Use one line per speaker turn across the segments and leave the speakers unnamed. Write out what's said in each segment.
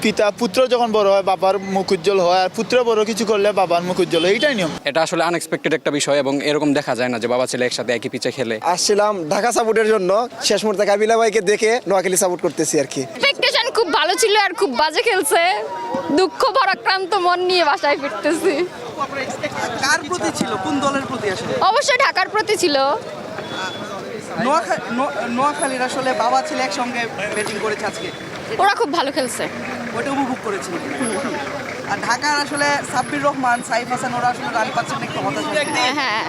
পিতা পুত্র যখন বড় হয় বাবার মুখ উজ্জ্বল হয়, আর পুত্র বড় কিছু করলে বাবার মুখ উজ্জ্বল হয়, এইটাই নিয়ম।
এটা আসলে আনএক্সপেক্টেড একটা বিষয় এবং এরকম দেখা যায় না যে বাবা ছেলে একসাথে একই পিচে খেলে।
আসছিলাম ঢাকা সাপোর্টের জন্য, শেষ মুহূর্তে কাবিলা ভাইকে দেখে নোয়াখালী সাপোর্ট করতেছি আর কি।
এক্সপেকটেশন খুব ভালো ছিল আর খুব বাজে খেলছে, দুঃখ ভারাক্রান্ত মন নিয়ে বাসায় ফিরতেছি।
কার প্রতি ছিল, কোন দলের প্রতি আসলে?
অবশ্যই ঢাকার প্রতি ছিল।
নোয়াখালীর আসলে বাবা ছেলে একসঙ্গে ব্যাটিং করেছে আজকে,
ওরা খুব ভালো খেলছে।
ওইটা উপভোগ করেছি। আর ঢাকার আসলে সাব্বির রহমান, সাইফ হাসান ওরা আসলে রান পাচ্ছেন একটু হতাশ।
হ্যাঁ,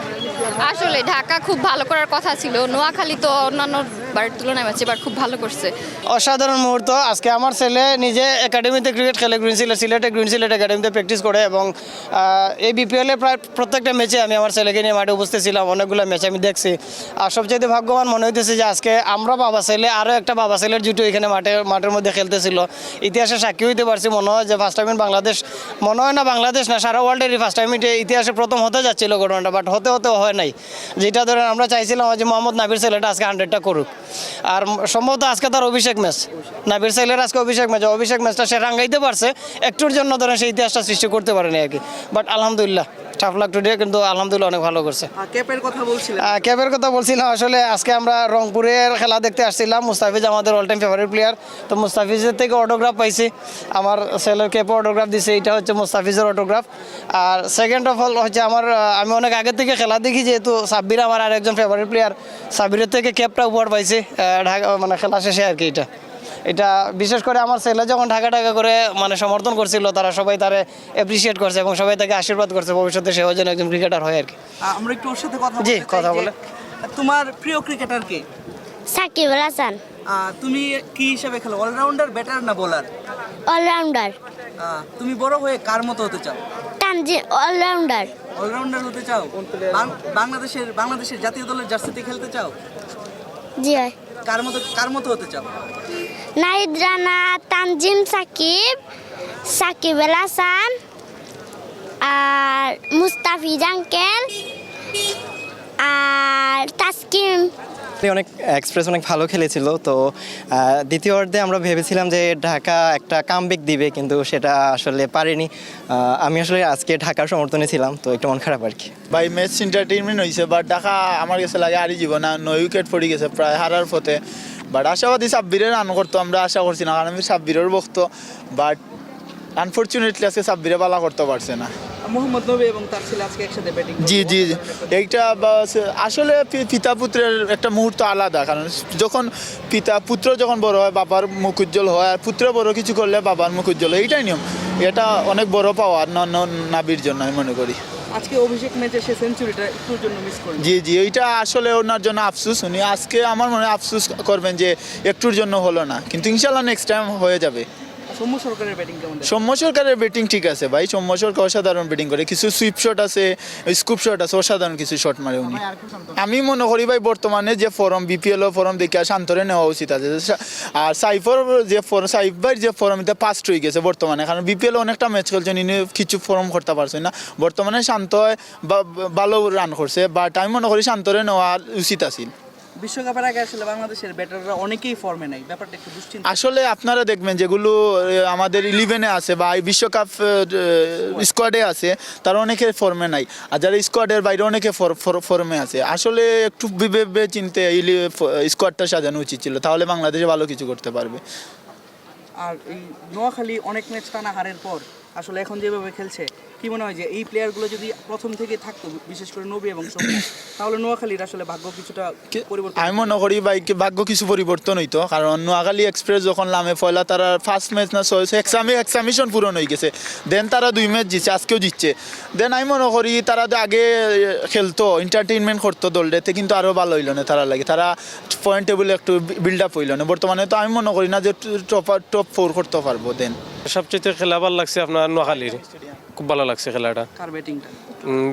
আসলে ঢাকা খুব ভালো করার কথা ছিল, নোয়াখালী তো অন্যান্য বারের তুলনায় এবার খুব ভালো করছে।
অসাধারণ মুহূর্ত। আজকে আমার ছেলে নিজে একাডেমিতে ক্রিকেট খেলে, গ্রিন সিলেট একাডেমিতে প্র্যাকটিস করে এবং এই বিপিএলে প্রায় প্রত্যেকটা ম্যাচে আমি আমার ছেলেকে নিয়ে মাঠে উপস্থিত ছিলাম, অনেকগুলো ম্যাচ আমি দেখছি। আর সবচেয়ে ভাগ্যবান মনে হইতেছে যে আজকে আমরা বাবা ছেলে আরও একটা বাবা ছেলের জুটো এখানে মাঠের মধ্যে খেলতেছিল। ইতিহাসে সাক্ষী হইতে পারছি, মনে হয় যে ফার্স্ট টাইম বাংলাদেশ, মনে হয় না বাংলাদেশ না সারা ওয়ার্ল্ডেরই ফার্স্ট টাইম ইতিহাসে প্রথম হতে যাচ্ছিল ঘটনাটা, বাট হতে হয় নাই। যেটা ধরেন আমরা চাইছিলাম যে মোহাম্মদ নাবির ছেলেটা আজকে 100টা করুক, আর সম্ভবত আজকে তার অভিষেক ম্যাচ, নাবির ছেলের আজকে অভিষেক ম্যাচটা সে রাঙ্গাইতে পারছে, একটুর জন্য ধরেন সেই ইতিহাসটা সৃষ্টি করতে পারেনি আর কি। বাট আলহামদুলিল্লাহ টাফ লাক টুডে, কিন্তু আলহামদুলিল্লাহ অনেক ভালো করছে।
ক্যাপের কথা বলছিলেন?
ক্যাপের কথা বলছিলাম, আসলে আজকে আমরা রংপুরের খেলা দেখতে আসছিলাম। মুস্তাফিজ আমাদের অল টাইম ফেভারিট প্লেয়ার, তো মুস্তাফিজের থেকে অটোগ্রাফ পাইছি, আমার ছেলের ক্যাপে অটোগ্রাফ দিছে, এটা হচ্ছে মুস্তাফিজের অটোগ্রাফ। আর সেকেন্ড অফ অল হচ্ছে আমি অনেক আগে থেকে খেলা দেখি, যেহেতু সাব্বির আমার আর একজন ফেভারিট প্লেয়ার, সাব্বিরের থেকে ক্যাপটা উপহার পাইছি ঢাকা খেলা শেষে আর কি। এটা বিশেষ করে আমার ছেলে যখন ঢাকা করে সমর্থন করছিল, তারা সবাই তারে অ্যাপ্রিসিয়েট করছে এবং সবাই তাকে আশীর্বাদ করছে ভবিষ্যতে সেও যেন একজন ক্রিকেটার হয় আর কি।
আমরা একটু ওর সাথে
কথা বলে।
তোমার প্রিয় ক্রিকেটার কে?
সাকিব আল হাসান।
তুমি কি হিসাবে খেলো, অলরাউন্ডার, ব্যাটার না বোলার?
অলরাউন্ডার।
তুমি বড় হয়ে কার মতো হতে চাও?
অলরাউন্ডার।
অলরাউন্ডার হতে চাও? বাংলাদেশের জাতীয় দলের জার্সিতে খেলতে চাও?
জি হয়।
কার মতো হতে চাও?
নাহিদ রানা, তানজিম সাকিব, সাকিব আল হাসান, আর মুস্তাফিজ আঙ্কেল, আর তাসকিন।
অনেক এক্সপ্রেস অনেক ভালো খেলেছিল, তো দ্বিতীয় অর্ধে আমরা ভেবেছিলাম যে ঢাকা একটা কামব্যাক দিবে, কিন্তু সেটা আসলে পারেনি। আমি আসলে আজকে ঢাকার সমর্থনে ছিলাম, তো একটু মন খারাপ আর কি।
ভাই ম্যাচ এন্টারটেইনমেন্ট হয়েছে, বাট ঢাকা আমার কাছে লাগে হারি যাব না, 9 উইকেট পড়ে গেছে প্রায় হারার পথে। বাট আশাবাদী সাব্বিরের রান করতো, আমরা আশা করছি না, কারণ আমি সাব্বিরের বক্ত, বাট আনফর্চুনেটলি আজকে সাব্বিরে পালা করতে পারছে না।
মোহাম্মদ নবী এবং তার ছেলে আজকে একসাথে ব্যাটিং।
জি, এইটা আসলে পিতা পুত্রের একটা মুহূর্ত আলাদা, কারণ যখন পুত্র যখন বড় হয় বাবার মুখ উজ্জ্বল হয়, আর পুত্র বড় কিছু করলে বাবার মুখ উজ্জ্বল হয়, এইটাই নিয়ম। এটা অনেক বড় পাওয়া নাবির জন্য আমি মনে করি।
আজকে অভিষেক ম্যাচে সে সেঞ্চুরিটা একটুর জন্য মিস করলেন।
জি, এইটা আসলে ওনার জন্য আফসোস। উনি আজকে আমার মনে হয় আফসোস করবেন যে একটুর জন্য হলো না, কিন্তু ইনশাল্লাহ নেক্সট টাইম হয়ে যাবে।
সৌম্য সরকারের ব্যাটিং কেমন?
সৌম্য সরকারের ব্যাটিং ঠিক আছে ভাই, সৌম্য সরকার অসাধারণ ব্যাটিং করে, কিছু সুইপ শট আছে, স্কুপ শট আছে, অসাধারণ কিছু শট মারে উনি। আমি মনে করি ভাই বর্তমানে যে ফরম বিপিএল ফরম দেখে শান্তরে নেওয়া উচিত আছে। আর সাইফের যে সাইফ ভাই যে ফরম এটা পাস্ট হয়ে গেছে বর্তমানে, কারণ বিপিএল অনেকটা ম্যাচ খেলছেন, ইনি কিছু ফরম করতে পারছেন না। বর্তমানে শান্ত ভালো রান করছে, বাট আমি মনে করি শান্তরে নেওয়া উচিত আছে।
বিশ্বকাপের আগে আসলে বাংলাদেশের ব্যাটাররা অনেকেই ফর্মে নাই, ব্যাপারটা একটু দুশ্চিন্তা।
আসলে আপনারা দেখবেন যেগুলো আমাদের 11-এ আছে বা এই বিশ্বকাপ স্কোয়াডে আছে, তারা অনেকে ফর্মে নাই, আর যারা স্কোয়াডের বাইরে অনেকে ফর্মে আছে। আসলে একটু ভেবে চিনতে এই স্কোয়াডটা সাজানো উচিত ছিল, তাহলে বাংলাদেশে ভালো কিছু করতে পারবে।
আর এই নোয়াখালী অনেক ম্যাচ টানা হারের পর আসলে এখন যেভাবে খেলছে, কি মনে হয় যে এই প্লেয়ারগুলো যদি প্রথম থেকে থাকতো, বিশেষ করে নবী এবং সৌম্য, তাহলে নোয়াখালীর আসলে ভাগ্য কিছুটা পরিবর্তন? আমি
মনে করি ভাগ্য কিছু পরিবর্তন হইতো, কারণ নোয়াখালী এক্সপ্রেস যখন নামে পয়লা তারা ফার্স্ট ম্যাচ না এক্সামিশন পূরণ হয়ে গেছে, দেন তারা 2 ম্যাচ জিতছে, আজকেও জিতছে। দেন আমি মনে করি তারা আগে খেলতো, এন্টারটেইনমেন্ট করতো দলটাতে, কিন্তু আরও ভালো হইল না তারা লাগে, তারা পয়েন্ট টেবিলে একটু বিল্ড আপ হইল না। বর্তমানে তো আমি মনে করি না যে টপ 4 করতে পারবো। দেন
সবচেয়ে খেলা ভালো লাগছে আপনার নোয়াখালীর, খুব ভালো লাগছে খেলাটা।
কার ব্যাটিংটা?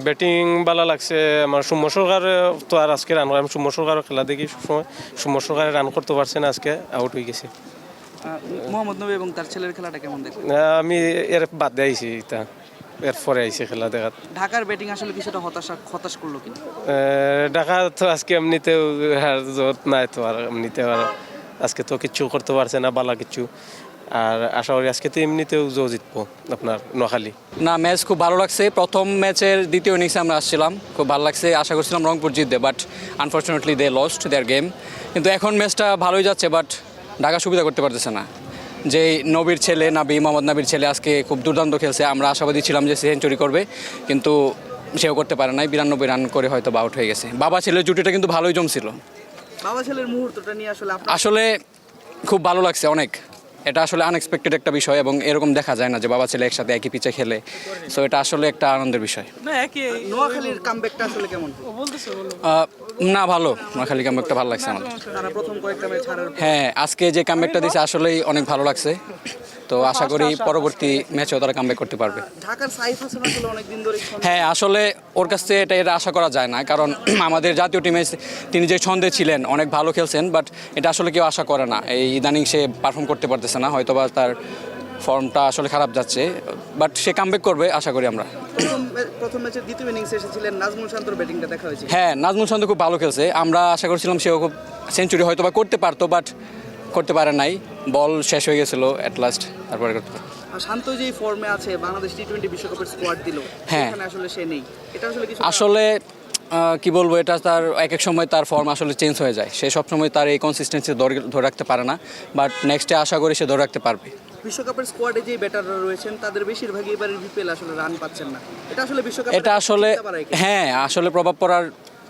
ব্যাটিং ভালো লাগছে আমার সৌম্য সরকার, তো আর আজকে রান আমি সৌম্য সরকারের খেলা দেখি সবসময়, সৌম্য সরকারে রান করতে পারছে না, আজকে আউট হয়ে গেছে।
মোহাম্মদ নবী এবং তার ছেলের খেলাটা কেমন দেখলেন?
আমি এর বাদ দিয়ে আইছি, এরপরে আইসি খেলা দেখাত।
ঢাকার ব্যাটিং আসলে কিছুটা হতাশ করলো কিনা?
ঢাকা তো আজকে এমনিতেও নাই, তো আর এমনিতে আর আজকে তো কিচ্ছু করতে পারছে না, বালা কিচ্ছু। আর আশা করি আজকে তো এমনিতেও জিতবো আপনার নোয়াখালী।
না, ম্যাচ খুব ভালো লাগছে। প্রথম ম্যাচের দ্বিতীয় ইনিংসে আমরা আসছিলাম, খুব ভালো লাগছে। আশা করছিলাম রংপুর জিতবে, but unfortunately they lost their game. কিন্তু এখন ম্যাচটা ভালোই যাচ্ছে, বাট ঢাকা সুবিধা করতে পারতেছে না। যে নবীর ছেলে মোহাম্মদ নাবির ছেলে আজকে খুব দুর্দান্ত খেলছে। আমরা আশাবাদী ছিলাম যে সেঞ্চুরি করবে, কিন্তু সেও করতে পারে নাই। 92 রান করে হয়তো আউট হয়ে গেছে। বাবা ছেলের জুটিটা কিন্তু ভালোই জমছিল।
বাবা ছেলের মুহূর্তটা নিয়ে আসলে আপনার
আসলে খুব ভালো লাগছে অনেক। এটা আসলে আনএক্সপেক্টেড একটা বিষয় এবং এরকম দেখা যায় না যে বাবা ছেলে একসাথে একই পিচে খেলে। সো এটা আসলে একটা আনন্দের বিষয়।
নোয়াখালীর কামব্যাকটা আসলে কেমন?
না, ভালো। নোয়াখালী কামব্যাকটা ভালো লাগছে আমাদের।
তারা প্রথম কয়েকটা ম্যাচ হারার পর
হ্যাঁ, আজকে যে কামব্যাকটা দিয়েছে আসলেই অনেক ভালো লাগছে। তো আশা করি পরবর্তী ম্যাচেও তারা কামব্যাক করতে পারবে।
ঢাকার সাইফ হাসান আসলে অনেকদিন ধরে
হ্যাঁ, আসলে ওর কাছ থেকে এটা আশা করা যায় না, কারণ আমাদের জাতীয় টিমে তিনি যে ছন্দে ছিলেন অনেক ভালো খেলছেন, বাট এটা আসলে কেউ আশা করে না। এই ইদানিং সে পারফর্ম করতে পারতেছে না, হয়তোবা তার ফর্মটা আসলে খারাপ যাচ্ছে, বাট সে কামব্যাক করবে আশা করি আমরা।
প্রথম ম্যাচের দ্বিতীয় ইনিংসে এসেছিলেন, নাজমুল শান্তর ব্যাটিংটা দেখা হয়েছে।
হ্যাঁ, নাজমুল শান্ত খুব ভালো খেলছে। আমরা আশা করছিলাম সেও খুব সেঞ্চুরি হয়তোবা করতে পারতো, বাট করতে পারে নাই। বল শেষ হয়ে গেছিলো অ্যাট লাস্ট, তারপরে করতে পারে।
আর শান্ত যেই ফর্মে আছে, বাংলাদেশ টি-20 বিশ্বকাপের স্কোয়াড দিল,
হ্যাঁ।
সেখানে আসলে সে নেই। এটা আসলে কিছু
আসলে কি বলবো, এটা তার এক এক সময় তার ফর্ম আসলে চেঞ্জ হয়ে যায়। সে সবসময় তার এই কনসিস্টেন্সি ধরে রাখতে পারে না, বাট নেক্সটে আশা করি সে ধরে রাখতে পারবে।
বিশ্বকাপের স্কোয়াডে যে ব্যাটাররা রয়েছেন তাদের বেশিরভাগই এবারের বিপিএল আসলে রান পাচ্ছেন না। এটা আসলে বিশ্বকাপ
এটা আসলে হ্যাঁ, আসলে প্রভাব পড়ার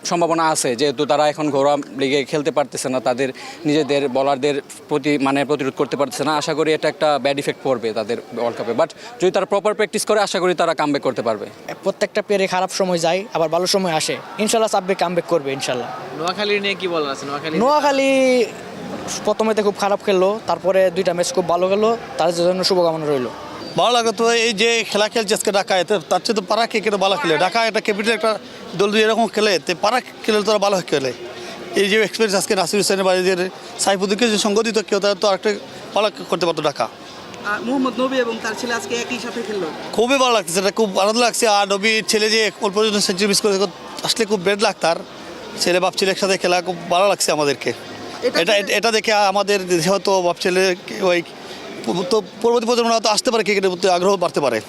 সম্ভাবনা আছে, যেহেতু তারা এখন ঘরোয়া লিগে খেলতে পারতেছে না, তাদের নিজেদের বলারদের প্রতিরোধ করতে পারতেছে না। আশা করি এটা একটা ব্যাড ইফেক্ট পড়বে তাদের ওয়ার্ল্ড কাপে, বাট যদি তারা প্রপার প্র্যাকটিস করে আশা করি তারা কামব্যাক করতে পারবে।
প্রত্যেকটা প্লেয়ারে খারাপ সময় যায়, আবার ভালো সময় আসে। ইনশাল্লাহ সাব্বির কামব্যাক করবে ইনশাল্লাহ।
নোয়াখালী নিয়ে কি বলার আছে?
নোয়াখালী প্রথমেতে খুব খারাপ খেললো, তারপরে দুইটা ম্যাচ খুব ভালো খেললো, তার জন্য শুভকামনা রইলো।
ভালো লাগে তো এই যে খেলা খেলছে আজকে ঢাকায়, তার চেয়ে তো পাড়া ক্রিকেটে ভালো খেলে। ঢাকা একটা ক্যাপিটাল একটা দল যদি এরকম খেলে, তো পাড়া খেলে তারা ভালো খেলে। এই যে এক্সপিরিয়েন্স আজকে নাসির হোসেনের বাইরে যে সাইফুদ্দিনকে যে সঙ্গ দিত কেউ, তারা তো আরেকটা ভালো করতে পারতো ঢাকা।
মোহাম্মদ নবী এবং তার ছেলে আজকে একই সাথে খেললো,
খুবই ভালো লাগছে, এটা খুব আনন্দ লাগছে। আর নবীর ছেলে যে অল্প পর্যন্ত সেঞ্চুরি মিস করে আসলে খুব ব্যাড লাগ, তার ছেলে বাপ ছেলে একসাথে খেলা খুব ভালো লাগছে আমাদেরকে। এটা দেখে আমাদের দেশে হয়তো বাপ ছেলে ওই তো পরবর্তী প্রজন্ম হয়তো আসতে পারে, ক্রিকেটের প্রতি আগ্রহ বাড়তে পারে।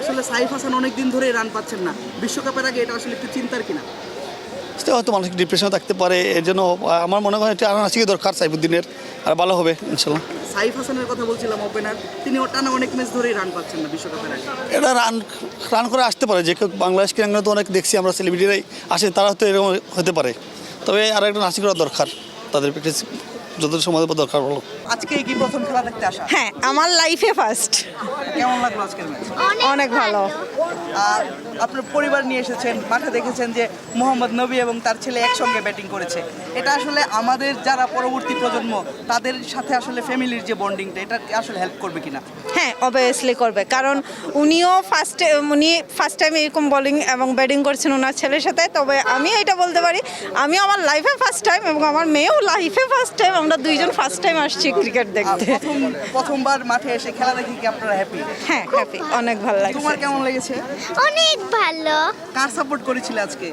আসলে সাইফ হাসান অনেকদিন ধরে রান পাচ্ছেন না, বিশ্বকাপের আগে এটা আসলে একটু চিন্তার কিনা?
সেটা হয়তো মানসিক ডিপ্রেশনে থাকতে পারে, এর জন্য আমার মনে হয় এটা আনাসি দরকার সাইফুদ্দিনের, আর ভালো হবে ইনশাল্লাহ।
সাইফ হাসানের কথা বলছিলাম, ওপেনার, তিনি টানা অনেক ম্যাচ ধরেই রান পাচ্ছেন না বিশ্বকাপের আগে।
এটা রান করে আসতে পারে, যে কেউ বাংলাদেশ ক্রিকেট তো অনেক দেখছি আমরা, সেলিব্রিটিরাই আসে, তারা হয়তো এরকম হতে পারে। তবে আর একটা নাসি করা দরকার, তাদের প্র্যাকটিস যত সময় দরকার হলো।
আজকে কি প্রথম খেলা দেখতে আসা?
হ্যাঁ, আমার লাইফে ফার্স্ট।
কেমন লাগলো আজকের ম্যাচ?
অনেক ভালো।
আর আপনার পরিবার নিয়ে এসেছেন, মাঠে দেখেছেন যে মোহাম্মদ নবী এবং তার ছেলে একসঙ্গে ব্যাটিং করেছে। এটা আসলে আমাদের যারা পরবর্তী প্রজন্ম তাদের সাথে আসলে ফ্যামিলির যে বন্ডিংটা, এটা আসলে হেল্প করবে কিনা?
হ্যাঁ, অবভিয়াসলি করবে, কারণ উনি ফার্স্ট টাইম এরকম বোলিং এবং ব্যাটিং করছেন ওনার ছেলের সাথে। তবে আমি এটা বলতে পারি, আমি আমার লাইফে ফার্স্ট টাইম এবং আমার মেয়েও লাইফে ফার্স্ট টাইম, আমরা দুইজন ফার্স্ট টাইম আসছি ক্রিকেট দেখতে।
প্রথমবার মাঠে এসে খেলা দেখি কি আপনারা হ্যাপি?
হ্যাঁ, হ্যাপি, অনেক ভালো লাগছে।
তোমার কেমন লেগেছে?
অনেক ভালো।
কার সাপোর্ট করেছিলে আজকে?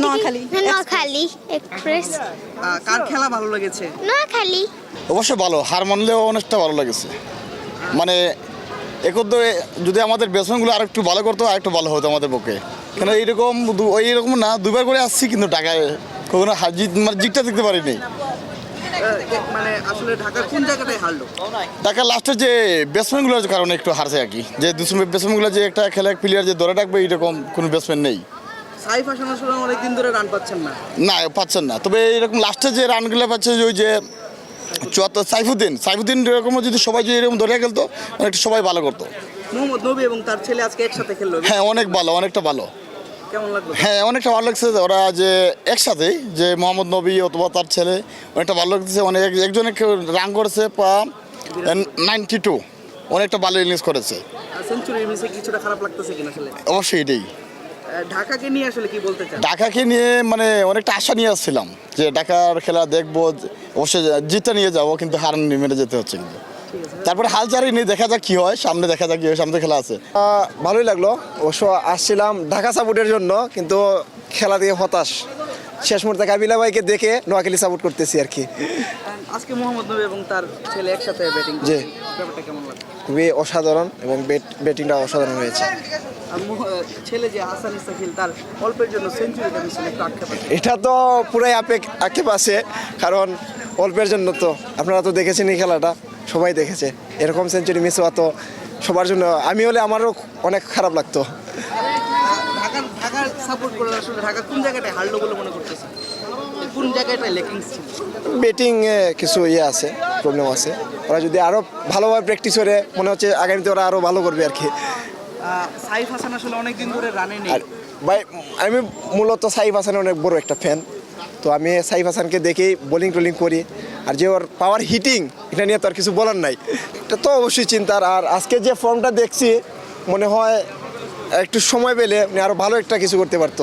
নোয়াখালী এক্সপ্রেস।
কার খেলা ভালো লেগেছে?
নোয়াখালী।
অবশ্যই ভালো, হার মানলেও অনেকটা ভালো লেগেছে। মানে একদম যদি আমাদের ব্যাটসম্যানগুলো আর একটু ভালো করতো, আর একটু ভালো হতো আমাদের পক্ষে। কেন এইরকম না, দুবার করে আসছি, কিন্তু ঢাকায় কখনো জিতটা দেখতে পারিনি।
মানে আসলে ঢাকার কোন জায়গাটায় হারলো?
ঢাকা লাস্টের যে ব্যাটসম্যানগুলোর কারণে একটু হারছে আর কি, যে ব্যাটসম্যানগুলো যে একটা খেলা প্লেয়ার যে ধরে রাখবে এরকম কোনো ব্যাটসম্যান নেই।
সাইফ হাসান আসলে অনেকদিন ধরে রান পাচ্ছেন না।
না, পাচ্ছেন না। তবে এরকম লাস্টে যে রানগুলো পাচ্ছে, ওই যে সাইফুদ্দিন এরকম যদি সবাই যদি এরকম ধরে খেলতো, অনেকটা সবাই ভালো করতো।
মোহাম্মদ নবী এবং তার ছেলে আজকে একসাথে খেললো,
হ্যাঁ, অনেক ভালো, অনেকটা ভালো।
কেমন লাগলো?
হ্যাঁ, অনেকটা ভালো লাগছে ওরা যে একসাথে, যে মোহাম্মদ নবী অথবা তার ছেলে, অনেকটা ভালো লাগছে। অনেক একজনে রান করেছে 92, অনেকটা ভালো ইনিংস করেছে।
সেঞ্চুরি মিসে কিছুটা খারাপ লাগতেছে কিনা আসলে?
অবশ্যই এটাই।
ঢাকাকে নিয়ে আসলে কি বলতে চান?
ঢাকাকে নিয়ে মানে অনেকটা আশা নিয়ে আসছিলাম যে ঢাকার খেলা দেখবো, অবশ্যই জিতটা নিয়ে যাবো, কিন্তু হার মেরে যেতে হচ্ছে। কিন্তু তারপরে হাল চারি নিয়ে দেখা যাক কি হয়, সামনে দেখা যাক কি হয়, সামনে খেলা আছে।
ভালোই লাগলো। অবশ্য আসছিলাম ঢাকা সাপোর্টের জন্য, কিন্তু খেলা দিয়ে হতাশ। শেষ মুহূর্তে কাবিলা ভাইকে দেখে নোয়াখালী সাপোর্ট করতেছি আর কি।
আজকে মোহাম্মদ নবী এবং তার ছেলে একসাথে ব্যাটিং
জি।
ব্যাপারটা কেমন লাগে?
খুবই অসাধারণ এবং ব্যাটিংটা অসাধারণ হয়েছে।
আর ছেলে যে হাসান ইস্তাকিল তার অল্পের জন্য সেঞ্চুরিটা মিশন একটু আক্ষেপ আছে।
এটা তো পুরাই আক্ষেপ আছে, কারণ অল্পের জন্য তো আপনারা তো দেখেছেন এই খেলাটা, সবাই দেখেছে। এরকম সেঞ্চুরি মিস হওয়া তো সবার জন্য, আমি হলে আমারও অনেক খারাপ লাগতো।
ঢাকার সাপোর্ট করে আসলে ঢাকা কোন জায়গাটায় হারলো বলে মনে করতেছে? কোন জায়গাটায় লেকিংস ছিল?
ব্যাটিংয়ে কিছু আছে, প্রবলেম আছে। ওরা যদি আরও ভালোভাবে প্র্যাকটিস করে, মনে হচ্ছে আগামীতে ওরা আরও ভালো করবে আর কি।
সাইফ হাসান আসলে অনেকদিন ধরে রানে নেই।
আর ভাই, আমি মূলত সাইফ হাসানের অনেক বড় একটা ফ্যান, তো আমি সাইফ হাসানকে দেখেই বোলিং করি। আর যে ওর পাওয়ার হিটিং, এটা নিয়ে তো আর কিছু বলার নাই, এটা তো অবশ্যই চিন্তার। আর আজকে যে ফর্মটা দেখছি, মনে হয় একটু সময় পেলে উনি আরও ভালো একটা কিছু করতে পারতো।